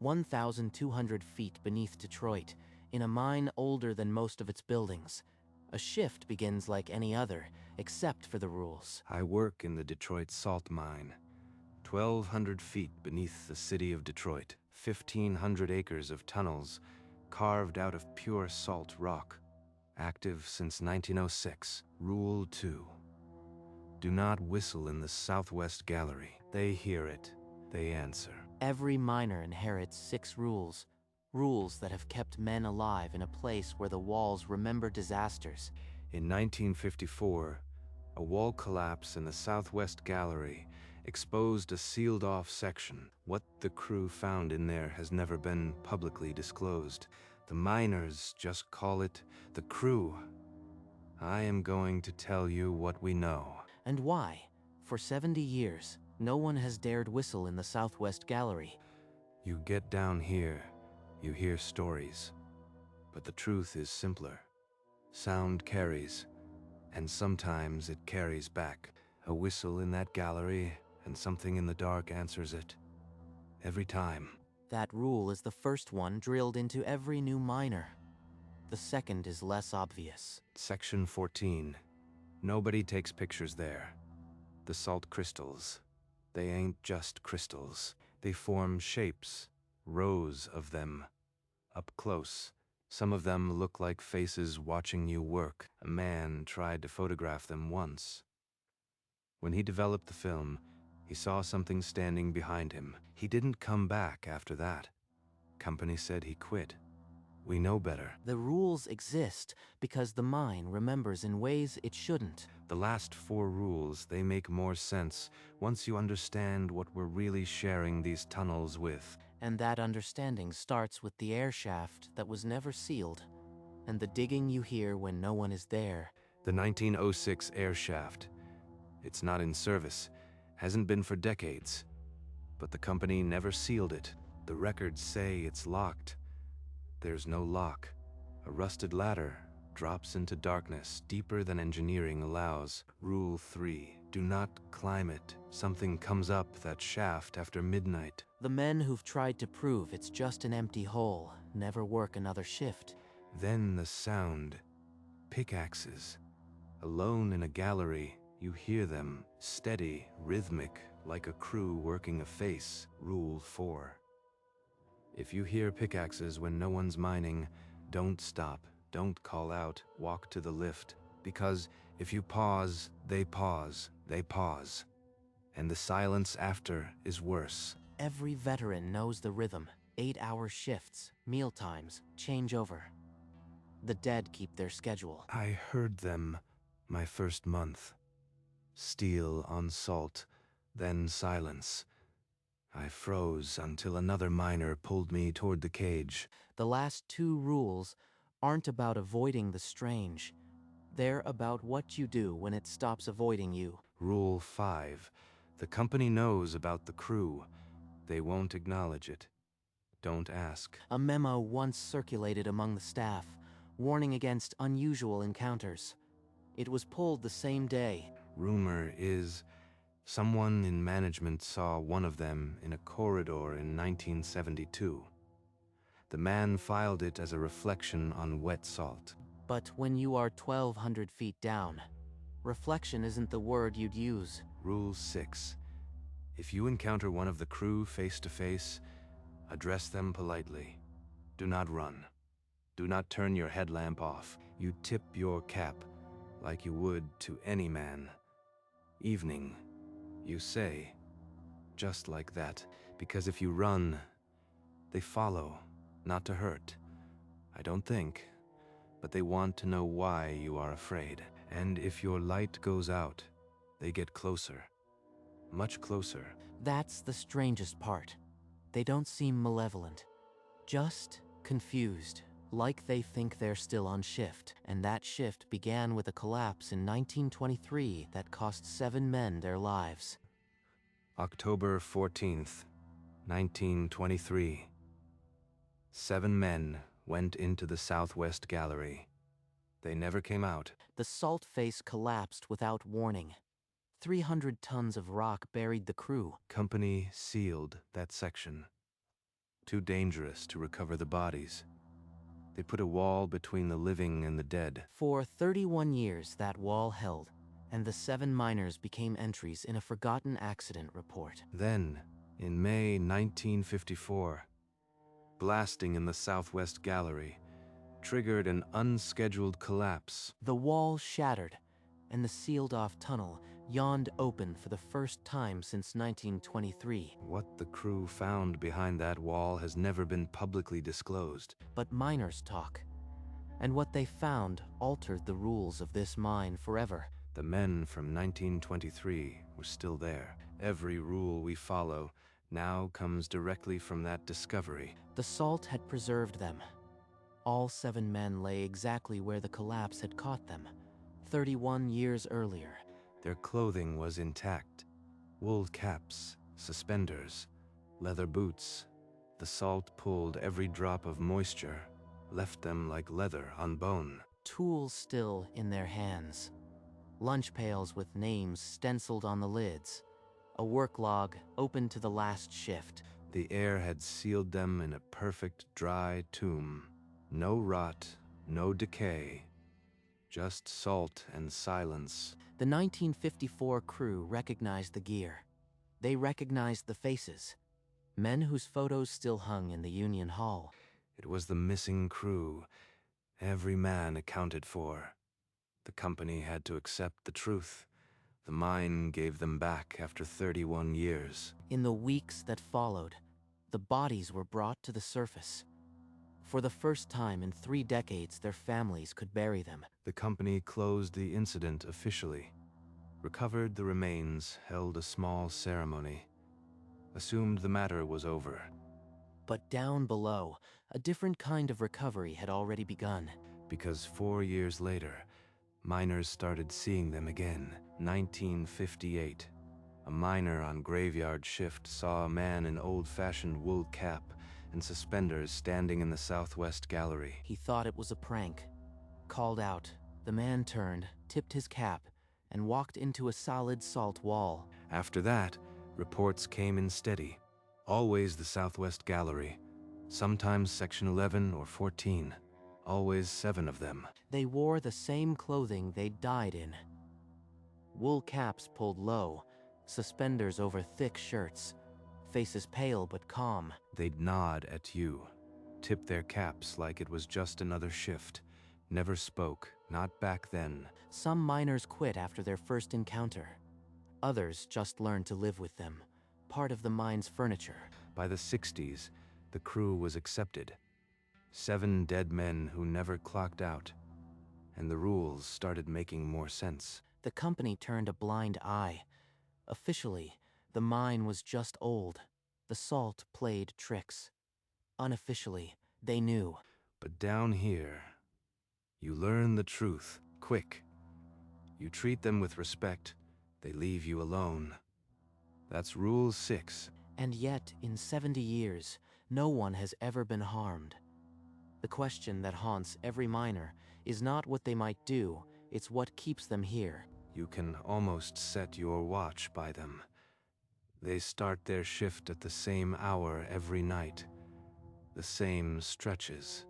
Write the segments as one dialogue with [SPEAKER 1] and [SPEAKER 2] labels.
[SPEAKER 1] 1,200 feet beneath Detroit, in a mine older than most of its buildings. A shift begins like any other, except for the rules.
[SPEAKER 2] I work in the Detroit salt mine, 1,200 feet beneath the city of Detroit, 1,500 acres of tunnels carved out of pure salt rock, active since 1906. Rule 2. Do not whistle in the southwest gallery. They hear it. They answer.
[SPEAKER 1] Every miner inherits 6 rules, rules that have kept men alive in a place where the walls remember disasters.
[SPEAKER 2] In 1954, a wall collapse in the southwest gallery exposed a sealed-off section. What the crew found in there has never been publicly disclosed. The miners just call it the crew. I am going to tell you what we know.
[SPEAKER 1] And why? For 70 years, no one has dared whistle in the southwest gallery.
[SPEAKER 2] You get down here, you hear stories. But the truth is simpler. Sound carries, and sometimes it carries back. A whistle in that gallery, and something in the dark answers it. Every time.
[SPEAKER 1] That rule is the first one drilled into every new miner. The second is less obvious.
[SPEAKER 2] Section 14. Nobody takes pictures there. The salt crystals. They ain't just crystals. They form shapes, rows of them. Up close, some of them look like faces watching you work. A man tried to photograph them once. When he developed the film, he saw something standing behind him. He didn't come back after that. Company said he quit. We know better.
[SPEAKER 1] The rules exist because the mine remembers in ways it shouldn't.
[SPEAKER 2] The last 4 rules, they make more sense once you understand what we're really sharing these tunnels with.
[SPEAKER 1] And that understanding starts with the air shaft that was never sealed, and the digging you hear when no one is there.
[SPEAKER 2] The 1906 air shaft. It's not in service, hasn't been for decades. But the company never sealed it. The records say it's locked. There's no lock. A rusted ladder drops into darkness deeper than engineering allows. Rule 3. Do not climb it. Something comes up that shaft after midnight.
[SPEAKER 1] The men who've tried to prove it's just an empty hole never work another shift.
[SPEAKER 2] Then the sound. Pickaxes. Alone in a gallery, you hear them, steady, rhythmic, like a crew working a face. Rule 4. If you hear pickaxes when no one's mining, don't stop, don't call out, walk to the lift. Because if you pause, they pause, they pause. And the silence after is worse.
[SPEAKER 1] Every veteran knows the rhythm. 8-hour shifts, meal times, changeover. The dead keep their schedule.
[SPEAKER 2] I heard them my first month. Steel on salt, then silence. I froze until another miner pulled me toward the cage.
[SPEAKER 1] The last 2 rules aren't about avoiding the strange. They're about what you do when it stops avoiding you.
[SPEAKER 2] Rule 5. The company knows about the crew. They won't acknowledge it. Don't ask.
[SPEAKER 1] A memo once circulated among the staff, warning against unusual encounters. It was pulled the same day.
[SPEAKER 2] Rumor is someone in management saw one of them in a corridor in 1972. The man filed it as a reflection on wet salt.
[SPEAKER 1] But when you are 1,200 feet down, reflection isn't the word you'd use.
[SPEAKER 2] Rule 6. If you encounter one of the crew face to face, address them politely. Do not run. Do not turn your headlamp off. You tip your cap like you would to any man. Evening, you say, just like that, because if you run, they follow, not to hurt. I don't think, but they want to know why you are afraid. And if your light goes out, they get closer, much closer.
[SPEAKER 1] That's the strangest part. They don't seem malevolent, just confused, like they think they're still on shift. And that shift began with a collapse in 1923 that cost 7 men their lives.
[SPEAKER 2] October 14th, 1923. 7 men went into the southwest gallery. They never came out.
[SPEAKER 1] The salt face collapsed without warning. 300 tons of rock buried the crew.
[SPEAKER 2] Company sealed that section. too dangerous to recover the bodies. They put a wall between the living and the dead.
[SPEAKER 1] For 31 years, that wall held, and the 7 miners became entries in a forgotten accident report.
[SPEAKER 2] Then, in May 1954, blasting in the southwest gallery triggered an unscheduled collapse.
[SPEAKER 1] The wall shattered, and the sealed-off tunnel yawned open for the first time since 1923.
[SPEAKER 2] What the crew found behind that wall has never been publicly disclosed.
[SPEAKER 1] But miners talk, and what they found altered the rules of this mine forever.
[SPEAKER 2] The men from 1923 were still there. Every rule we follow now comes directly from that discovery.
[SPEAKER 1] The salt had preserved them. All 7 men lay exactly where the collapse had caught them, 31 years earlier.
[SPEAKER 2] Their clothing was intact. Wool caps, suspenders, leather boots. The salt pulled every drop of moisture, left them like leather on bone.
[SPEAKER 1] Tools still in their hands. Lunch pails with names stenciled on the lids. A work log open to the last shift.
[SPEAKER 2] The air had sealed them in a perfect dry tomb. No rot, no decay, just salt and silence.
[SPEAKER 1] The 1954 crew recognized the gear. They recognized the faces. Men whose photos still hung in the Union Hall.
[SPEAKER 2] It was the missing crew, every man accounted for. The company had to accept the truth. The mine gave them back after 31 years.
[SPEAKER 1] In the weeks that followed, the bodies were brought to the surface. For the first time in 3 decades, their families could bury them.
[SPEAKER 2] The company closed the incident officially, recovered the remains, held a small ceremony, assumed the matter was over.
[SPEAKER 1] But down below, a different kind of recovery had already begun.
[SPEAKER 2] Because 4 years later, miners started seeing them again. 1958. A miner on graveyard shift saw a man in old-fashioned wool cap and suspenders standing in the southwest gallery.
[SPEAKER 1] He thought it was a prank. Called out. The man turned, tipped his cap, and walked into a solid salt wall.
[SPEAKER 2] After that, reports came in steady. Always the southwest gallery. Sometimes section 11 or 14. Always 7 of them.
[SPEAKER 1] They wore the same clothing they'd died in. Wool caps pulled low, suspenders over thick shirts, faces pale but calm.
[SPEAKER 2] They'd nod at you, tip their caps like it was just another shift. Never spoke, not back then.
[SPEAKER 1] Some miners quit after their first encounter. Others just learned to live with them, part of the mine's furniture.
[SPEAKER 2] By the 60s, the crew was accepted. 7 dead men who never clocked out, and the rules started making more sense.
[SPEAKER 1] The company turned a blind eye. Officially, the mine was just old. The salt played tricks. Unofficially, they knew.
[SPEAKER 2] But down here, you learn the truth, quick. You treat them with respect, they leave you alone. That's Rule 6.
[SPEAKER 1] And yet, in 70 years, no one has ever been harmed. The question that haunts every miner is not what they might do, it's what keeps them here.
[SPEAKER 2] You can almost set your watch by them. They start their shift at the same hour every night. The same stretches.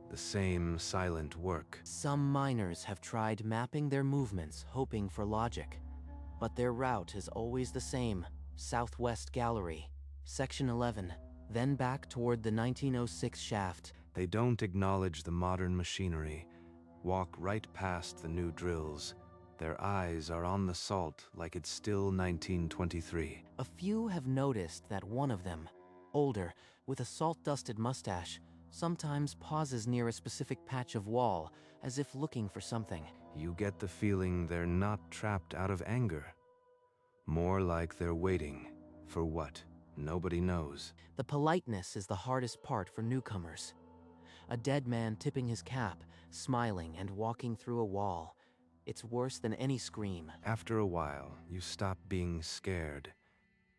[SPEAKER 2] The same silent work.
[SPEAKER 1] Some miners have tried mapping their movements, hoping for logic. But their route is always the same. Southwest Gallery, Section 11, then back toward the 1906 shaft.
[SPEAKER 2] They don't acknowledge the modern machinery, walk right past the new drills. Their eyes are on the salt like it's still 1923.
[SPEAKER 1] A few have noticed that one of them, older, with a salt-dusted mustache, sometimes pauses near a specific patch of wall, as if looking for something.
[SPEAKER 2] You get the feeling they're not trapped out of anger. More like they're waiting. For what? Nobody knows.
[SPEAKER 1] The politeness is the hardest part for newcomers. A dead man tipping his cap, smiling and walking through a wall. It's worse than any scream.
[SPEAKER 2] After a while, you stop being scared.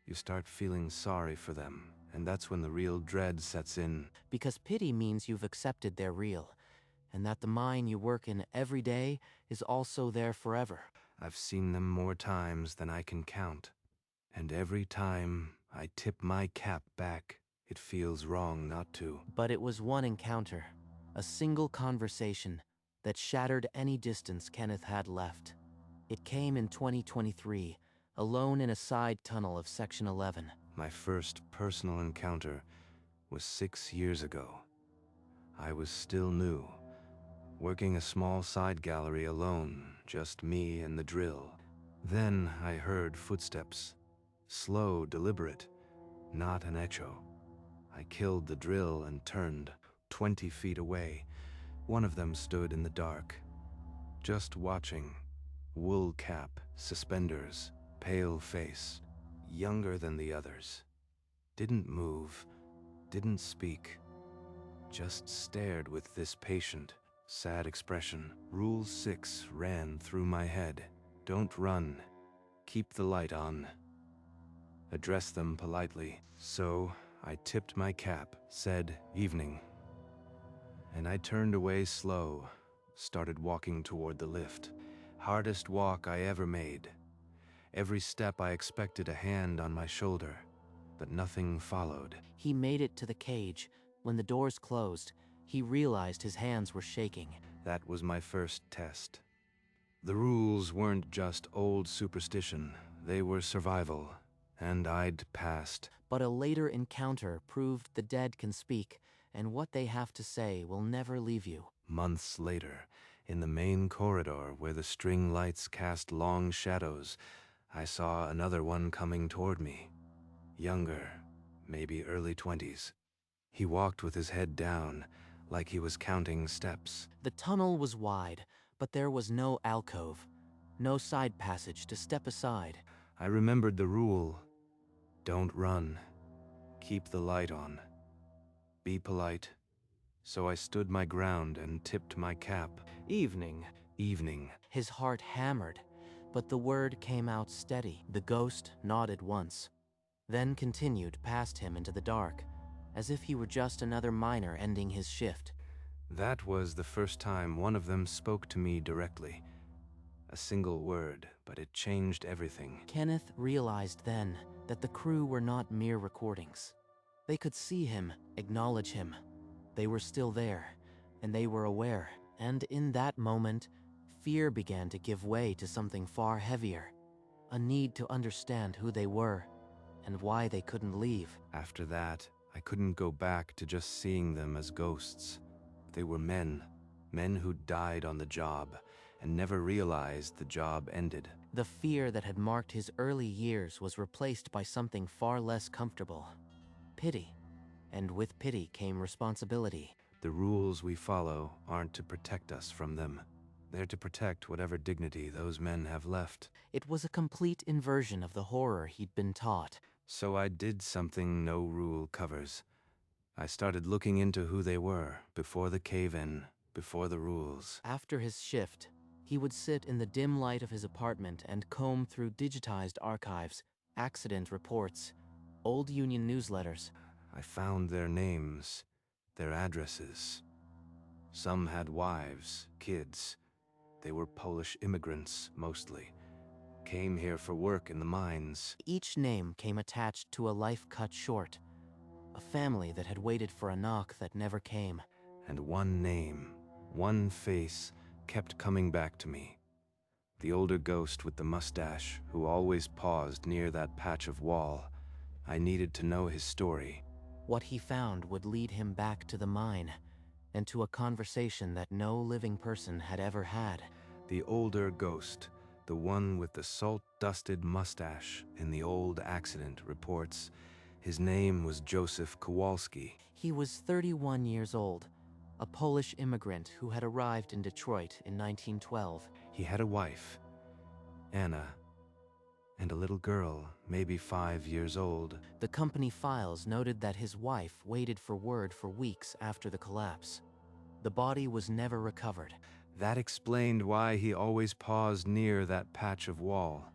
[SPEAKER 2] You start feeling sorry for them, and that's when the real dread sets in.
[SPEAKER 1] Because pity means you've accepted they're real, and that the mine you work in every day is also there forever.
[SPEAKER 2] I've seen them more times than I can count, and every time I tip my cap back, It feels wrong not to.
[SPEAKER 1] But it was one encounter, a single conversation, that shattered any distance Kenneth had left. It came in 2023, alone in a side tunnel of Section 11.
[SPEAKER 2] My first personal encounter was 6 years ago. I was still new, working a small side gallery alone, just me and the drill. Then I heard footsteps. Slow, deliberate, not an echo. I killed the drill and turned. 20 feet away, one of them stood in the dark, just watching. Wool cap, suspenders, pale face, younger than the others. Didn't move, didn't speak, just stared with this patient, sad expression. Rule 6 ran through my head. Don't run. Keep the light on. Address them politely. So I tipped my cap, said evening, and I turned away slow, started walking toward the lift. Hardest walk I ever made. Every step I expected a hand on my shoulder, but nothing followed.
[SPEAKER 1] He made it to the cage. When the doors closed, he realized his hands were shaking.
[SPEAKER 2] That was my first test. The rules weren't just old superstition, they were survival, and I'd passed.
[SPEAKER 1] But a later encounter proved the dead can speak, and what they have to say will never leave you.
[SPEAKER 2] Months later, in the main corridor where the string lights cast long shadows, I saw another one coming toward me. Younger, maybe early 20s. He walked with his head down, like he was counting steps.
[SPEAKER 1] The tunnel was wide, but there was no alcove, no side passage to step aside.
[SPEAKER 2] I remembered the rule. Don't run. Keep the light on. Be polite. So I stood my ground and tipped my cap.
[SPEAKER 1] Evening.
[SPEAKER 2] Evening.
[SPEAKER 1] His heart hammered, but the word came out steady. The ghost nodded once, then continued past him into the dark, as if he were just another miner ending his shift.
[SPEAKER 2] That was the first time one of them spoke to me directly. A single word, but it changed everything.
[SPEAKER 1] Kenneth realized then that the crew were not mere recordings. They could see him, acknowledge him. They were still there, and they were aware. And in that moment, fear began to give way to something far heavier. A need to understand who they were, and why they couldn't leave.
[SPEAKER 2] After that, I couldn't go back to just seeing them as ghosts. They were men who died on the job, and never realized the job ended.
[SPEAKER 1] The fear that had marked his early years was replaced by something far less comfortable. Pity. And with pity came responsibility.
[SPEAKER 2] The rules we follow aren't to protect us from them. They're to protect whatever dignity those men have left.
[SPEAKER 1] It was a complete inversion of the horror he'd been taught.
[SPEAKER 2] So I did something no rule covers. I started looking into who they were, before the cave-in, before the rules.
[SPEAKER 1] After his shift, he would sit in the dim light of his apartment and comb through digitized archives, accident reports, old union newsletters.
[SPEAKER 2] I found their names, their addresses. Some had wives, kids. They were Polish immigrants, mostly. Came here for work in the mines.
[SPEAKER 1] Each name came attached to a life cut short. A family that had waited for a knock that never came.
[SPEAKER 2] And one name, one face, kept coming back to me. The older ghost with the mustache, who always paused near that patch of wall. I needed to know his story.
[SPEAKER 1] What he found would lead him back to the mine, and to a conversation that no living person had ever had.
[SPEAKER 2] The older ghost, the one with the salt-dusted mustache in the old accident reports, his name was Joseph Kowalski.
[SPEAKER 1] He was 31 years old, a Polish immigrant who had arrived in Detroit in 1912.
[SPEAKER 2] He had a wife, Anna, and a little girl, maybe 5 years old.
[SPEAKER 1] The company files noted that his wife waited for word for weeks after the collapse. The body was never recovered.
[SPEAKER 2] That explained why he always paused near that patch of wall.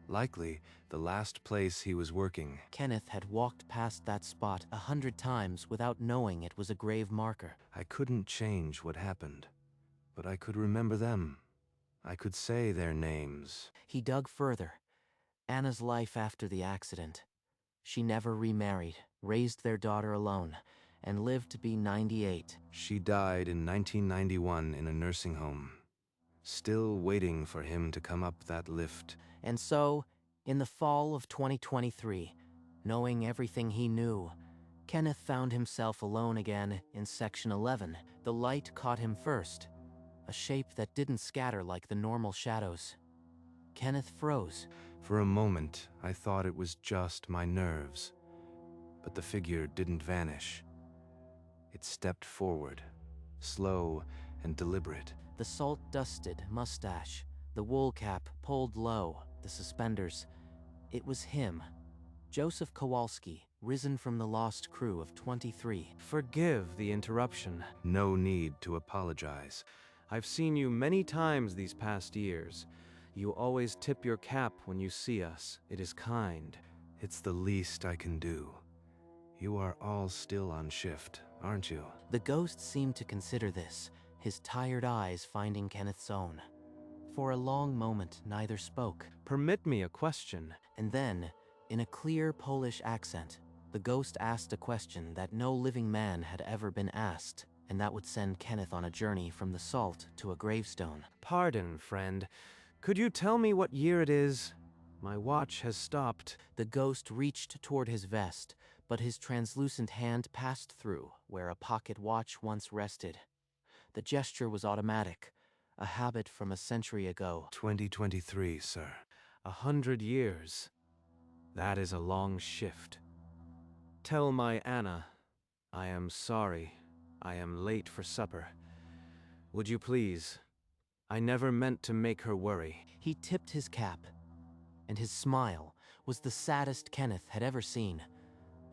[SPEAKER 2] Likely the last place he was working.
[SPEAKER 1] Kenneth had walked past that spot 100 times without knowing it was a grave marker.
[SPEAKER 2] I couldn't change what happened, but I could remember them. I could say their names.
[SPEAKER 1] He dug further. Anna's life after the accident. She never remarried, raised their daughter alone, and lived to be 98.
[SPEAKER 2] She died in 1991 in a nursing home, still waiting for him to come up that lift.
[SPEAKER 1] And so, in the fall of 2023, knowing everything he knew, Kenneth found himself alone again in Section 11. The light caught him first, a shape that didn't scatter like the normal shadows. Kenneth froze.
[SPEAKER 2] For a moment, I thought it was just my nerves, but the figure didn't vanish. It stepped forward, slow and deliberate.
[SPEAKER 1] The salt-dusted mustache, the wool cap pulled low, the suspenders. It was him, Joseph Kowalski, risen from the lost crew of 23.
[SPEAKER 3] Forgive the interruption.
[SPEAKER 2] No need to apologize.
[SPEAKER 3] I've seen you many times these past years. You always tip your cap when you see us. It is kind.
[SPEAKER 2] It's the least I can do. You are all still on shift, aren't you?
[SPEAKER 1] The ghost seemed to consider this, his tired eyes finding Kenneth's own. For a long moment, neither spoke.
[SPEAKER 3] Permit me a question.
[SPEAKER 1] And then, in a clear Polish accent, the ghost asked a question that no living man had ever been asked, and that would send Kenneth on a journey from the salt to a gravestone.
[SPEAKER 3] Pardon, friend. Could you tell me what year it is? My watch has stopped.
[SPEAKER 1] The ghost reached toward his vest, but his translucent hand passed through where a pocket watch once rested. The gesture was automatic, a habit from a century ago.
[SPEAKER 2] 2023, sir.
[SPEAKER 3] 100 years. That is a long shift. Tell my Anna, I am sorry. I am late for supper. Would you please? I never meant to make her worry.
[SPEAKER 1] He tipped his cap, and his smile was the saddest Kenneth had ever seen.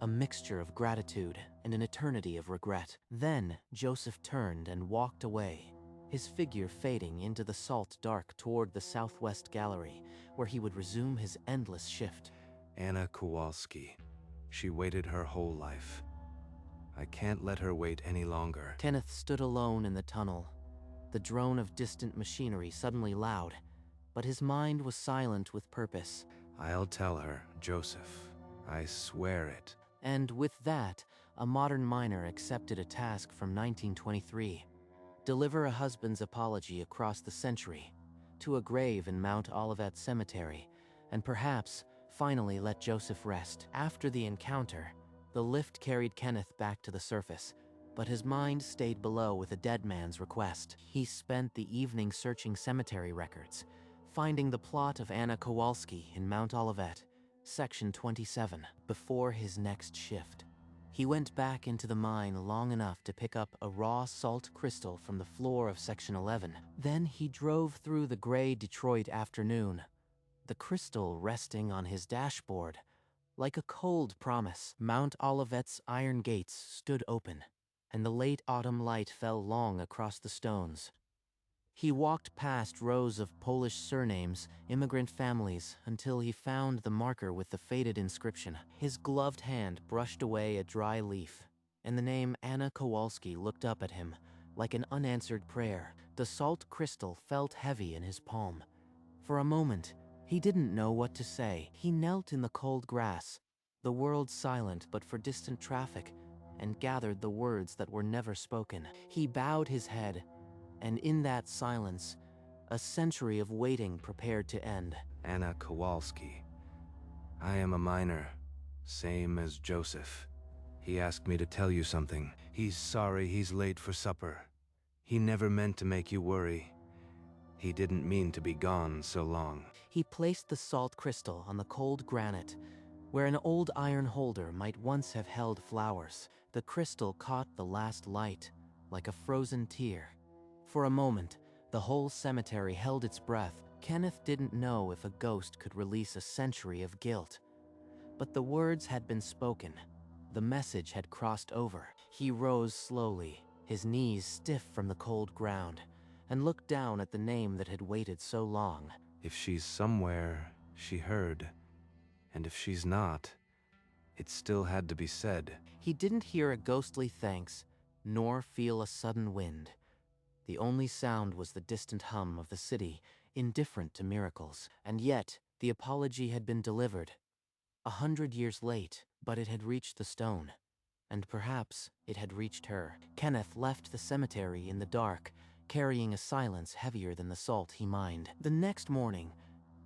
[SPEAKER 1] A mixture of gratitude and an eternity of regret. Then Joseph turned and walked away, his figure fading into the salt dark toward the southwest gallery, where he would resume his endless shift.
[SPEAKER 2] Anna Kowalski. She waited her whole life. I can't let her wait any longer.
[SPEAKER 1] Kenneth stood alone in the tunnel, the drone of distant machinery suddenly loud, but his mind was silent with purpose.
[SPEAKER 2] I'll tell her, Joseph. I swear it.
[SPEAKER 1] And with that, a modern miner accepted a task from 1923. Deliver a husband's apology across the century, to a grave in Mount Olivet Cemetery, and perhaps finally let Joseph rest. After the encounter, the lift carried Kenneth back to the surface, but his mind stayed below with a dead man's request. He spent the evening searching cemetery records, finding the plot of Anna Kowalski in Mount Olivet, Section 27, before his next shift. He went back into the mine long enough to pick up a raw salt crystal from the floor of Section 11. Then he drove through the gray Detroit afternoon, the crystal resting on his dashboard. Like a cold promise, Mount Olivet's iron gates stood open, and the late autumn light fell long across the stones. He walked past rows of Polish surnames, immigrant families, until he found the marker with the faded inscription. His gloved hand brushed away a dry leaf, and the name Anna Kowalski looked up at him like an unanswered prayer. The salt crystal felt heavy in his palm. For a moment, he didn't know what to say. He knelt in the cold grass, the world silent but for distant traffic, and gathered the words that were never spoken. He bowed his head, and in that silence, a century of waiting prepared to end.
[SPEAKER 2] Anna Kowalski. I am a miner, same as Joseph. He asked me to tell you something. He's sorry he's late for supper. He never meant to make you worry. He didn't mean to be gone so long.
[SPEAKER 1] He placed the salt crystal on the cold granite, where an old iron holder might once have held flowers. The crystal caught the last light, like a frozen tear. For a moment, the whole cemetery held its breath. Kenneth didn't know if a ghost could release a century of guilt. But the words had been spoken. The message had crossed over. He rose slowly, his knees stiff from the cold ground, and looked down at the name that had waited so long.
[SPEAKER 2] If she's somewhere, she heard. And if she's not, it still had to be said.
[SPEAKER 1] He didn't hear a ghostly thanks, nor feel a sudden wind. The only sound was the distant hum of the city, indifferent to miracles. And yet, the apology had been delivered. 100 years late, but it had reached the stone. And perhaps it had reached her. Kenneth left the cemetery in the dark, carrying a silence heavier than the salt he mined. The next morning,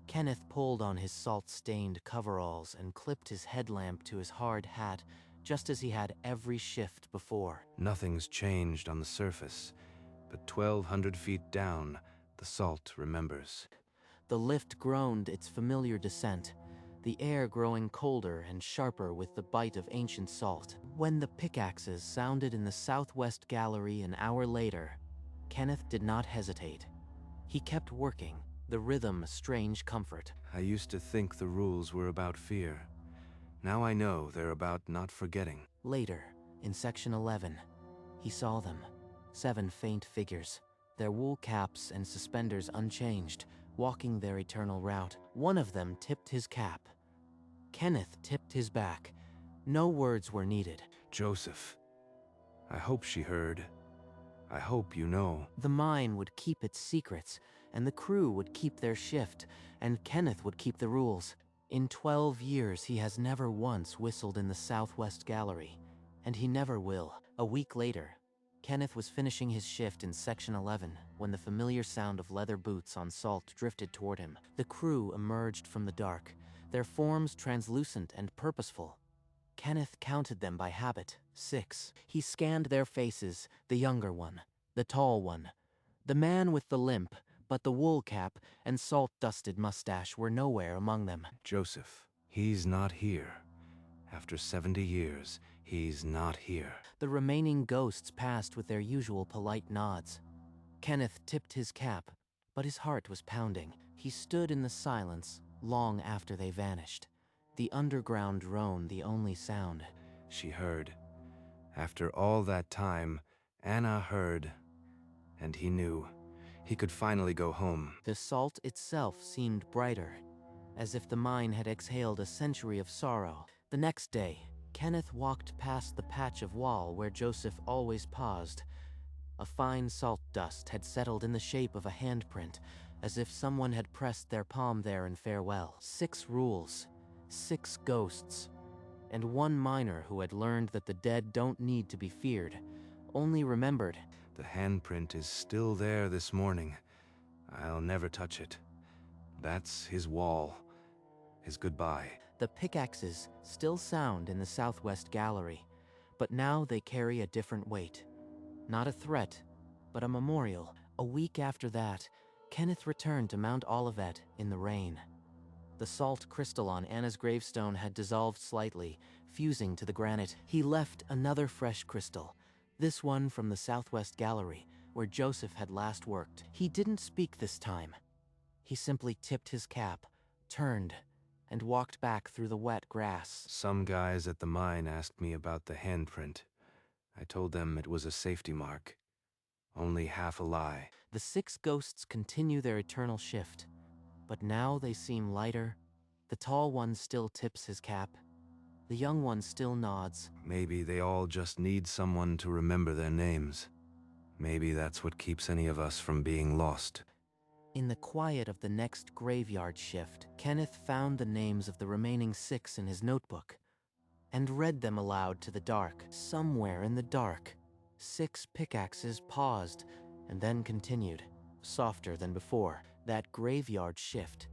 [SPEAKER 1] Kenneth pulled on his salt-stained coveralls and clipped his headlamp to his hard hat, just as he had every shift before.
[SPEAKER 2] Nothing's changed on the surface, but 1,200 feet down, the salt remembers.
[SPEAKER 1] The lift groaned its familiar descent, the air growing colder and sharper with the bite of ancient salt. When the pickaxes sounded in the southwest gallery an hour later, Kenneth did not hesitate. He kept working, the rhythm a strange comfort.
[SPEAKER 2] I used to think the rules were about fear. Now I know they're about not forgetting.
[SPEAKER 1] Later, in Section 11, he saw them. 7 faint figures, their wool caps and suspenders unchanged, walking their eternal route. One of them tipped his cap. Kenneth tipped his back. No words were needed.
[SPEAKER 2] Joseph. I hope she heard. I hope you know.
[SPEAKER 1] The mine would keep its secrets, and the crew would keep their shift, and Kenneth would keep the rules. In 12 years, he has never once whistled in the southwest gallery, and he never will. A week later, Kenneth was finishing his shift in Section 11 when the familiar sound of leather boots on salt drifted toward him. The crew emerged from the dark, their forms translucent and purposeful. Kenneth counted them by habit, 6. He scanned their faces, the younger one, the tall one. The man with the limp, but the wool cap and salt-dusted mustache were nowhere among them.
[SPEAKER 2] Joseph. He's not here. After 70 years, he's not here.
[SPEAKER 1] The remaining ghosts passed with their usual polite nods. Kenneth tipped his cap, but his heart was pounding. He stood in the silence long after they vanished, the underground drone the only sound.
[SPEAKER 2] She heard. After all that time, Anna heard, and he knew. He could finally go home.
[SPEAKER 1] The salt itself seemed brighter, as if the mine had exhaled a century of sorrow. The next day, Kenneth walked past the patch of wall where Joseph always paused. A fine salt dust had settled in the shape of a handprint, as if someone had pressed their palm there in farewell. 6 rules, 6 ghosts, and 1 miner who had learned that the dead don't need to be feared, only remembered.
[SPEAKER 2] The handprint is still there this morning. I'll never touch it. That's his wall, his goodbye.
[SPEAKER 1] The pickaxes still sound in the southwest gallery, but now they carry a different weight. Not a threat, but a memorial. A week after that, Kenneth returned to Mount Olivet in the rain. The salt crystal on Anna's gravestone had dissolved slightly, fusing to the granite. He left another fresh crystal, this one from the southwest gallery, where Joseph had last worked. He didn't speak this time. He simply tipped his cap, turned, and walked back through the wet grass.
[SPEAKER 2] Some guys at the mine asked me about the handprint. I told them it was a safety mark. Only half a lie.
[SPEAKER 1] The 6 ghosts continue their eternal shift, but now they seem lighter. The tall one still tips his cap. The young one still nods.
[SPEAKER 2] Maybe they all just need someone to remember their names. Maybe that's what keeps any of us from being lost.
[SPEAKER 1] In the quiet of the next graveyard shift, Kenneth found the names of the remaining 6 in his notebook and read them aloud to the dark. Somewhere in the dark, 6 pickaxes paused and then continued, softer than before. That graveyard shift,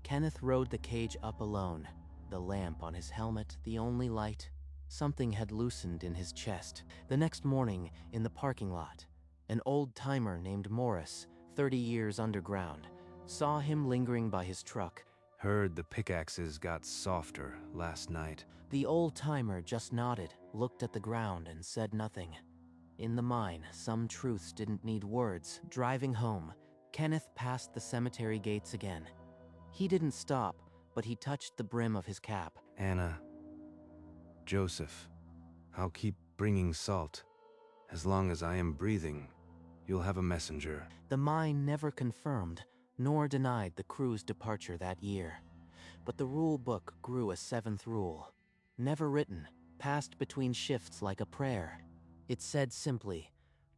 [SPEAKER 1] Kenneth rode the cage up alone, the lamp on his helmet the only light. Something had loosened in his chest. The next morning, in the parking lot, an old-timer named Morris, 30 years underground, saw him lingering by his truck.
[SPEAKER 2] Heard the pickaxes got softer last night.
[SPEAKER 1] The old-timer just nodded, looked at the ground, and said nothing. In the mine, some truths didn't need words. Driving home, Kenneth passed the cemetery gates again. He didn't stop, but he touched the brim of his cap.
[SPEAKER 2] Anna, Joseph, I'll keep bringing salt. As long as I am breathing, you'll have a messenger.
[SPEAKER 1] The mine never confirmed, nor denied the crew's departure that year. But the rule book grew a 7th rule. Never written, passed between shifts like a prayer. It said simply,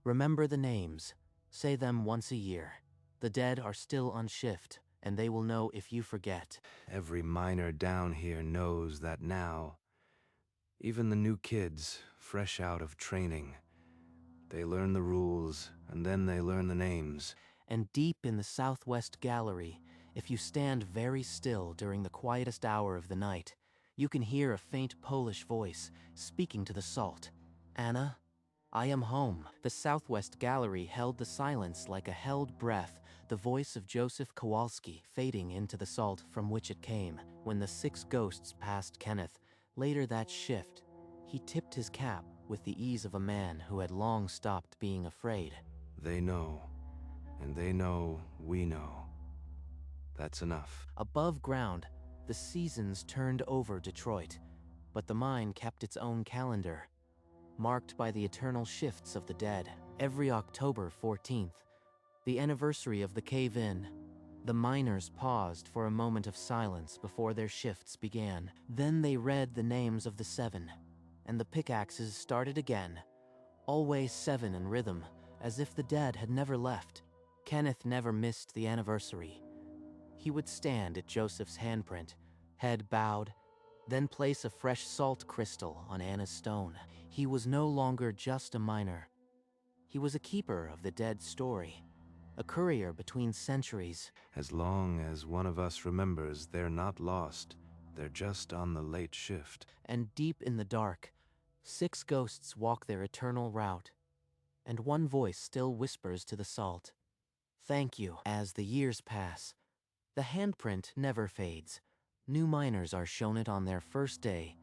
[SPEAKER 1] remember the names, say them once a year. The dead are still on shift, and they will know if you forget.
[SPEAKER 2] Every miner down here knows that now. Even the new kids, fresh out of training. They learn the rules, and then they learn the names.
[SPEAKER 1] And deep in the southwest gallery, if you stand very still during the quietest hour of the night, you can hear a faint Polish voice speaking to the salt. Anna, I am home. The southwest gallery held the silence like a held breath, the voice of Joseph Kowalski fading into the salt from which it came. When the 6 ghosts passed Kenneth, later that shift, he tipped his cap with the ease of a man who had long stopped being afraid.
[SPEAKER 2] They know, and they know we know. That's enough.
[SPEAKER 1] Above ground, the seasons turned over Detroit, but the mine kept its own calendar, marked by the eternal shifts of the dead. Every October 14th, the anniversary of the cave-in, the miners paused for a moment of silence before their shifts began. Then they read the names of the 7, and the pickaxes started again, always 7 in rhythm, as if the dead had never left. Kenneth never missed the anniversary. He would stand at Joseph's handprint, head bowed, then place a fresh salt crystal on Anna's stone. He was no longer just a miner. He was a keeper of the dead story, a courier between centuries.
[SPEAKER 2] As long as one of us remembers, they're not lost. They're just on the late shift.
[SPEAKER 1] And deep in the dark, 6 ghosts walk their eternal route, and one voice still whispers to the salt, "Thank you." As the years pass, the handprint never fades. New miners are shown it on their first day.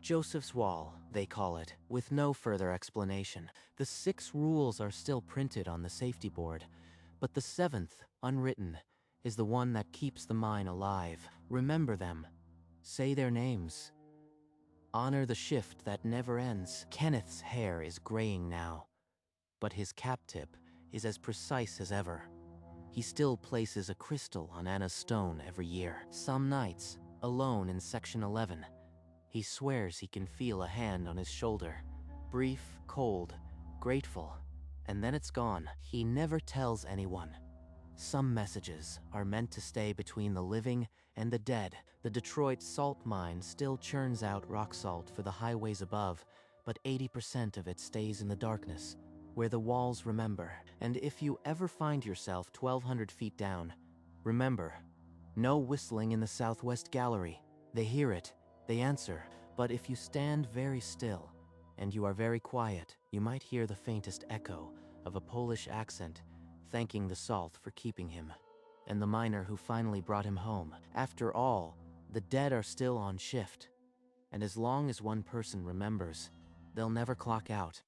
[SPEAKER 1] Joseph's Wall, they call it, with no further explanation. The 6 rules are still printed on the safety board, but the 7th, unwritten, is the one that keeps the mine alive. Remember them. Say their names. Honor the shift that never ends. Kenneth's hair is graying now, but his cap tip is as precise as ever. He still places a crystal on Anna's stone every year. Some nights, alone in Section 11, he swears he can feel a hand on his shoulder. Brief, cold, grateful, and then it's gone. He never tells anyone. Some messages are meant to stay between the living and the dead. The Detroit salt mine still churns out rock salt for the highways above, but 80% of it stays in the darkness, where the walls remember. And if you ever find yourself 1,200 feet down, remember, no whistling in the southwest gallery. They hear it, they answer. But if you stand very still, and you are very quiet, you might hear the faintest echo of a Polish accent thanking the salt for keeping him, and the miner who finally brought him home. After all, the dead are still on shift, and as long as one person remembers, they'll never clock out.